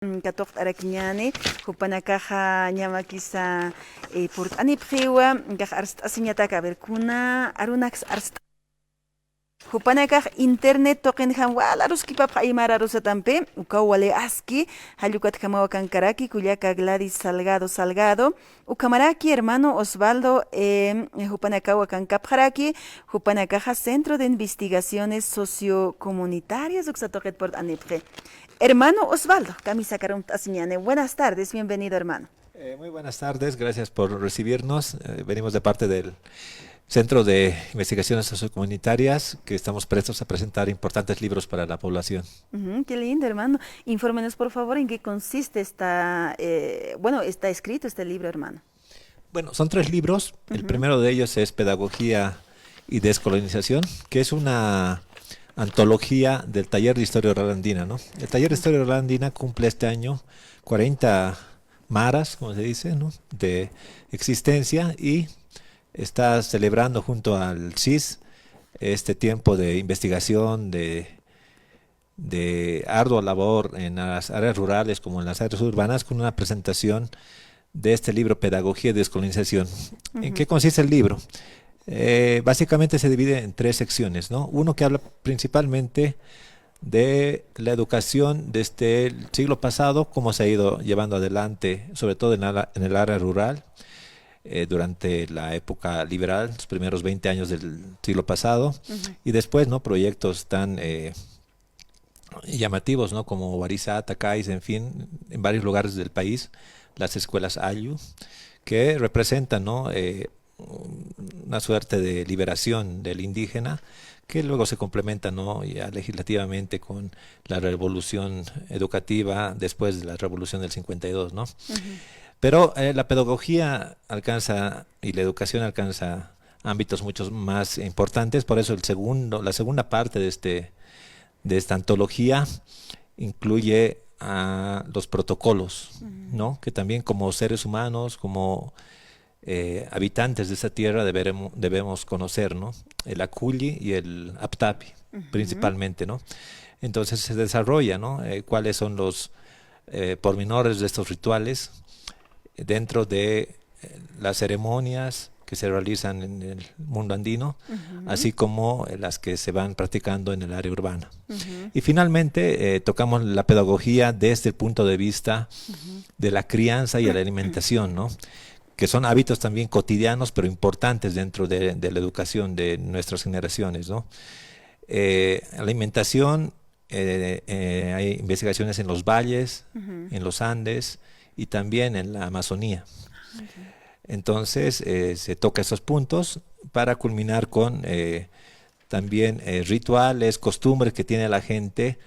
Katok arakiñani hupanakaja ñamakisa purt anipjiwa kaj arst asiñataka a ver kuna arunax arst hupanakaj internet toqen han wala ruskipap aymara rusatampe ukawale aski hallukat kamawa kankaraki kuyaka Gladys Salgado ukamaraki hermano Osvaldo hupanakawa kankapjaraki hupanakaja Centro de Investigaciones Sociocomunitarias uksatoqet port anipje. Hermano Osvaldo, camisa Asiñane. Buenas tardes, bienvenido hermano. Muy buenas tardes, gracias por recibirnos. Venimos de parte del Centro de Investigaciones Sociocomunitarias, que estamos prestos a presentar importantes libros para la población. Qué lindo, hermano. Infórmenos, por favor, en qué consiste está escrito este libro, hermano. Bueno, son 3 libros. El primero de ellos es Pedagogía y Descolonización, que es una antología del Taller de Historia Oral Andina, ¿no? El Taller de Historia Oral Andina cumple este año 40 maras, como se dice, ¿no?, de existencia, y está celebrando junto al CIS este tiempo de investigación, de ardua labor en las áreas rurales como en las áreas urbanas, con una presentación de este libro Pedagogía y Descolonización. ¿En qué consiste el libro? Básicamente se divide en 3 secciones, ¿no? Uno que habla principalmente de la educación desde el siglo pasado, cómo se ha ido llevando adelante, sobre todo en el área rural, durante la época liberal, los primeros 20 años del siglo pasado, y después, ¿no?, proyectos tan llamativos, ¿no?, como Barizá, Tacáis, en fin, en varios lugares del país, las escuelas Ayllu, que representan, ¿no?, una suerte de liberación del indígena, que luego se complementa, ¿no?, ya legislativamente con la revolución educativa después de la revolución del 52, ¿no? Pero la pedagogía alcanza y la educación alcanza ámbitos mucho más importantes. Por eso la segunda parte de esta antología incluye a los protocolos, ¿no?, que también como seres humanos, como habitantes de esta tierra debemos conocer, ¿no?, el Aculli y el Aptapi, principalmente, ¿no? Entonces se desarrolla, ¿no?, cuáles son los pormenores de estos rituales dentro de las ceremonias que se realizan en el mundo andino, así como las que se van practicando en el área urbana. Y finalmente tocamos la pedagogía desde el punto de vista de la crianza y la alimentación, ¿no?, que son hábitos también cotidianos, pero importantes dentro de la educación de nuestras generaciones, ¿no? Alimentación, hay investigaciones en los valles, en los Andes y también en la Amazonía. Entonces, se toca esos puntos para culminar con también rituales, costumbres que tiene la gente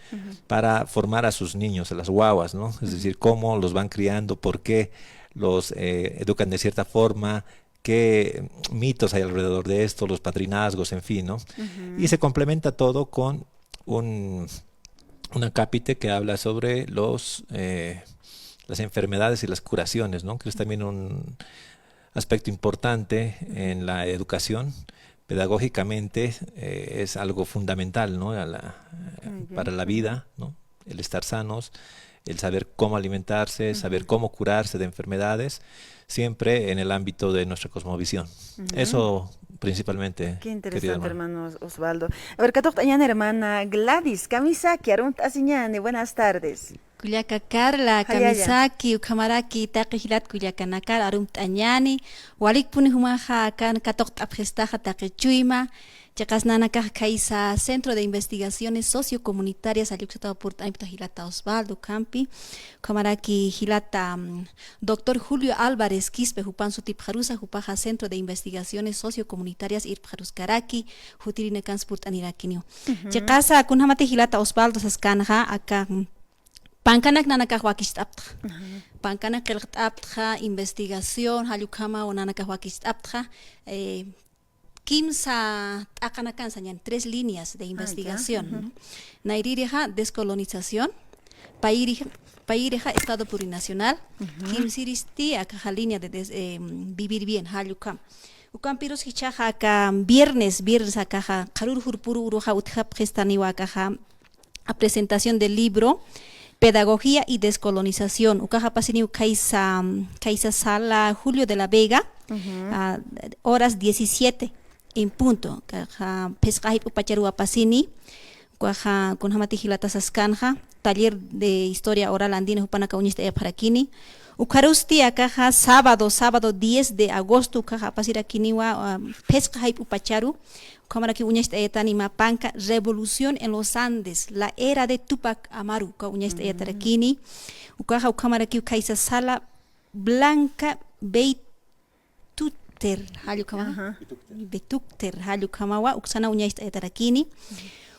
para formar a sus niños, a las guaguas, ¿no? Es decir, cómo los van criando, por qué los educan de cierta forma, qué mitos hay alrededor de esto, los padrinazgos, en fin, ¿no? Y se complementa todo con un acápite que habla sobre las enfermedades y las curaciones, ¿no?, que es también un aspecto importante en la educación. Pedagógicamente es algo fundamental, ¿no?, para la vida, ¿no?, el estar sanos, el saber cómo alimentarse, saber cómo curarse de enfermedades, siempre en el ámbito de nuestra cosmovisión. Eso principalmente. Qué interesante, hermano Osvaldo. A ver, mañana, hermana Gladys, camisa que arunt asiñane, buenas tardes. Kuyaka Carla, Kamisaki, Ukamaraki, Takihilat, Kuyaka Nakar, Arumt Añani, Walik Punihumaja, Kan Katok Abgestaja, Takichuima, Chacasnanaka Kaisa, Centro de Investigaciones Sociocomunitarias, Ayuxata Purt Hilata Osvaldo Campi, Kamaraki Hilata, Doctor Julio Álvarez Quispe, Jupan Sutip Jarusa, Jupaja Centro de Investigaciones Sociocomunitarias, Irpjaruskaraki, Jutirine Kanspurt Anirakinio. Chacasa, Kunhamati Hilata Osvaldo Saskanja, acá. Pankanak nanakah wakistaptja. Pankanak kelgtaptja, investigación, halukama o nanakah wakistaptja. Kimsa akanakan sañan 3 líneas de investigación. Naiririha, descolonización. Pairiha, Estado plurinacional. Kimsiristi, akaja línea de vivir bien, halukam. Ukampiros hichaja acá viernes akaja, karur hurpuru uruja uthap gestaniwa akaja a presentación del libro Pedagogía y Descolonización. Ukaja pasini Kaisa Sala Julio de la Vega, horas 17 en punto. Kaja Pescahip Upacharua pasini, Ukaja Kunhamati Hilata Saskanja, taller de historia oral andina Upanaka Unista Parakini. Ukarusti akaja sábado 10 de agosto ukaja pasira kiniwa Pescahip Upacharu. Kamara ki uñesta etani mapanca revolución en los Andes, la era de Tupac Amaru, ka uñesta etarakini, ukaja ukamara ki ukaisa sala blanca beituter, halu kama, betukter, halu kamawa, uksana uñesta etarakini.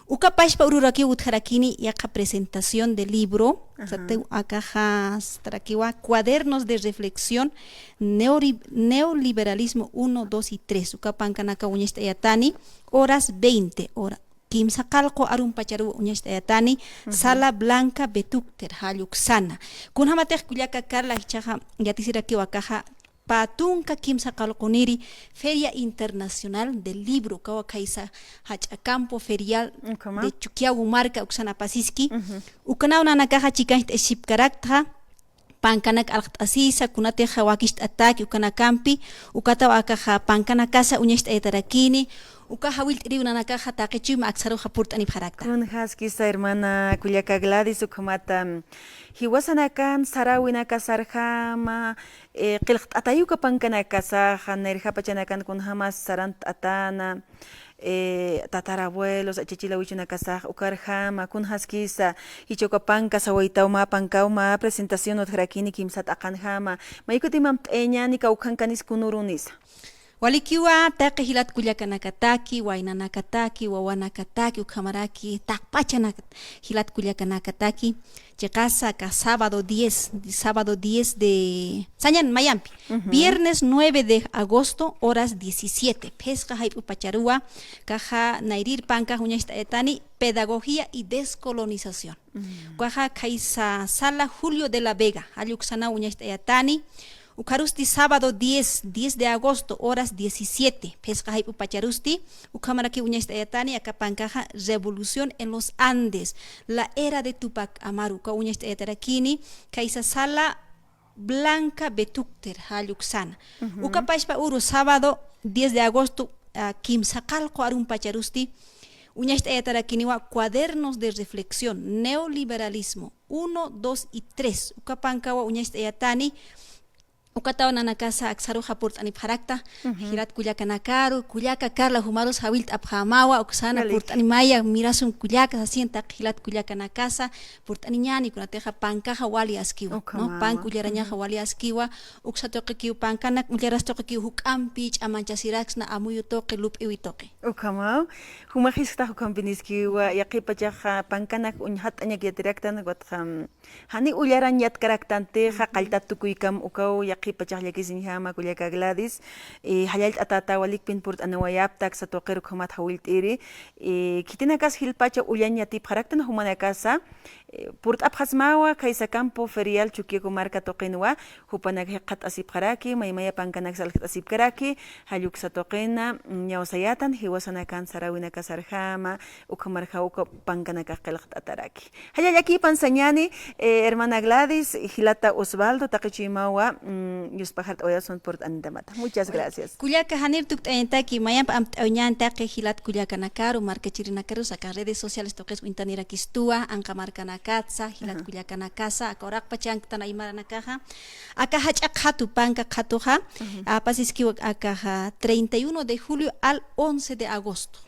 Uka pashpa ururaki utharakini yaka presentación del libro, akaja strakiwa cuadernos de reflexión neoliberalismo 1, 2 y 3. Uka pankanaka uñesta yatani horas 20 hora. Kimsa kalko arun pacharu uñesta yatani sala blanca betukter haluksana. Kunhamatek kulyaka karla hichaja yatisiraki wakaja Patunka Kimsa Kalkoniri, Feria Internacional del Libro, Kawakaisa, Campo Ferial de Chuquiagu Marca, Uxana Pasiski, Ukanauna Nakaha Chikant Eship Karakta, Pankanak Asisa, Kunate Hawakist Attack, Ukanakampi, Ukatawakaha, Pankana Casa, Unest Etarakini, Ukahawil Riuna Nakaha Takechum, Axaru Hapurt Aniparakta. Haskisa hermana Kuliaka Gladys Ukamata. Hiwasanakan sarawinaka sarjama qilqt atayuka pankanaka saja nerjapachanakan kun jamas sarant atana tatarabuelos achichilawichunaka saj ukarjama kun haskisa hichokapanka sawaitauma pankauma presentación otrakini kimsat akanjama maykutimam t'eñani kaukankanis kunurunisa Walikiwa taqi hilat kullakanakataki, wainanakataki, wawanakataki, ukamaraki, takpachanak hilat kullakanakataki, chekasa ka sábado 10 de Sañan Mayampi, viernes 9 de agosto, horas 17. Pesca haip upacharua, caja nairir panca huñesta etani, pedagogía y descolonización. Caja kaisa sala Julio de la Vega, ayuxana huñesta etani. Ukarusti sábado 10 de agosto, horas 17. Pescahip Upacharusti, Ukamaraki Uñesta Etani, Acapancaja, Revolución en los Andes, la era de Tupac Amaru, Ka Uñesta Etarakini, Kaisa Sala Blanca Betukter, Haluxana. Ukapashpa Uru, sábado 10 de agosto, Kimsacalco Arun Pacharusti, Uñesta Etarakiniwa, cuadernos de reflexión, neoliberalismo 1, 2 y 3. Ukapancawa Uñesta Etani, Ukatawa nanakasa aksaru hapurt ani parakta hirat kulyaka nakaru kulyaka karla humaros hawilt abhamawa uksana purt ani maya mirasun kulyaka asienta hilat kulyaka nakasa purt ani nyani kunateja pankaja wali askiwa no pan kulyaraña wali askiwa uksatoqi kiu pankana kulyarastoqi kiu hukampich amanchasiraxna amuyu toqi lup iwitoqi ukama humajista hukampiniskiwa yaqipachaja pankanak unhat añak yatiraktan watjam hani ullaran yatkaraktanteja qaltatukuykam ukaw Pachakyakisinjama Kuliaka Gladys Hayalt Atata Walikpin Purt Anawayaptak Satoker Komat Hawilt Iri Kitinakas Hilpacha Ullanya Tip Haraktan Humanakasa Purt Abhasmawa Kaisa Campo Ferial Chukieko Marca Tokenwa Hupanak Hekat Asip Haraki Maymaya Pankanak Salkat Asip Karaki Hayuk Satokena Nyawsayatan Hiwasanakan Sarawinaka Sarjama Ukamarja Uka Pankanaka Kelkt Ataraki Hayayaki Pansanyani hermana Gladys Hilata Osvaldo Takichimawa Yuspahat Oyason por Andamata. Muchas gracias. Kuliaka Hanir tuk taki mayam am oñan taki hilat kuliaka nakaru marca chirinakaru saka redes sociales toques wintanira kistua anka marca nakatsa hilat kuliaka nakasa akorak pachang tana imara nakaja akahach akhatu panka khatuja apasiski akaja 31 de julio al 11 de agosto.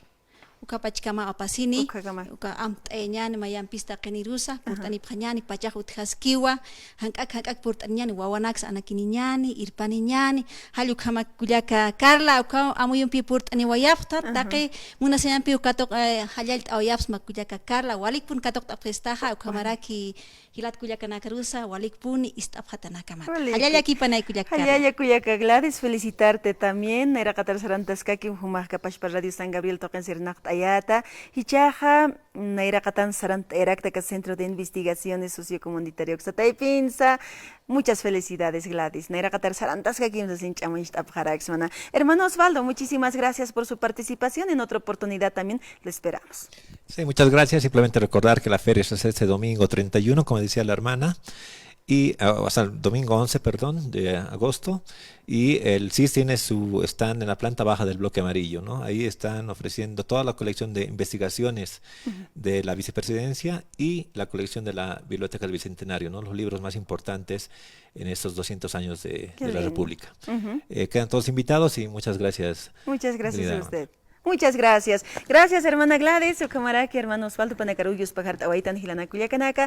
Ukapachkama apasini uka amt'eñani mayan pista qenirusa purtani phañani pachaj uthaskiwa hank'ak purtaniñani wawanax anakiniñani irpaniñani hallukhama kullaka Carla uka amuyumpi purtani wayapta taqi munasañanpi ukatoq hallalt awayapsma kullaka Carla walikpun katoq tapestaja ukamaraki hilat kullaka nakarusa walikpuni istaphatanakama hallallaki panay kullaka hallalla kullaka Gladys felicitarte también era qatar sarantaskaki humajka pashpa Radio San Gabriel toqen sirnaq Ayata, Hichaja, Naira Katan Sarant Erakta, Centro de Investigaciones Sociocomunitarias, Xataipinsa, Muchas felicidades, Gladys. Hermano Osvaldo, muchísimas gracias por su participación. En otra oportunidad también lo esperamos. Sí, muchas gracias. Simplemente recordar que la feria es este domingo 31, como decía la hermana, y hasta el domingo 11, perdón, de agosto, y el CIS tiene su stand en la planta baja del bloque amarillo, ¿no? Ahí están ofreciendo toda la colección de investigaciones de la vicepresidencia y la colección de la Biblioteca del Bicentenario, ¿no? Los libros más importantes en estos 200 años de la República. Quedan todos invitados y muchas gracias. Muchas gracias querida a hermana. usted. Muchas gracias. Gracias, hermana Gladys, su camarada, hermano Osvaldo Panacaruyos, Pajarta, Huaytan, Gilana, Cuyacanaka.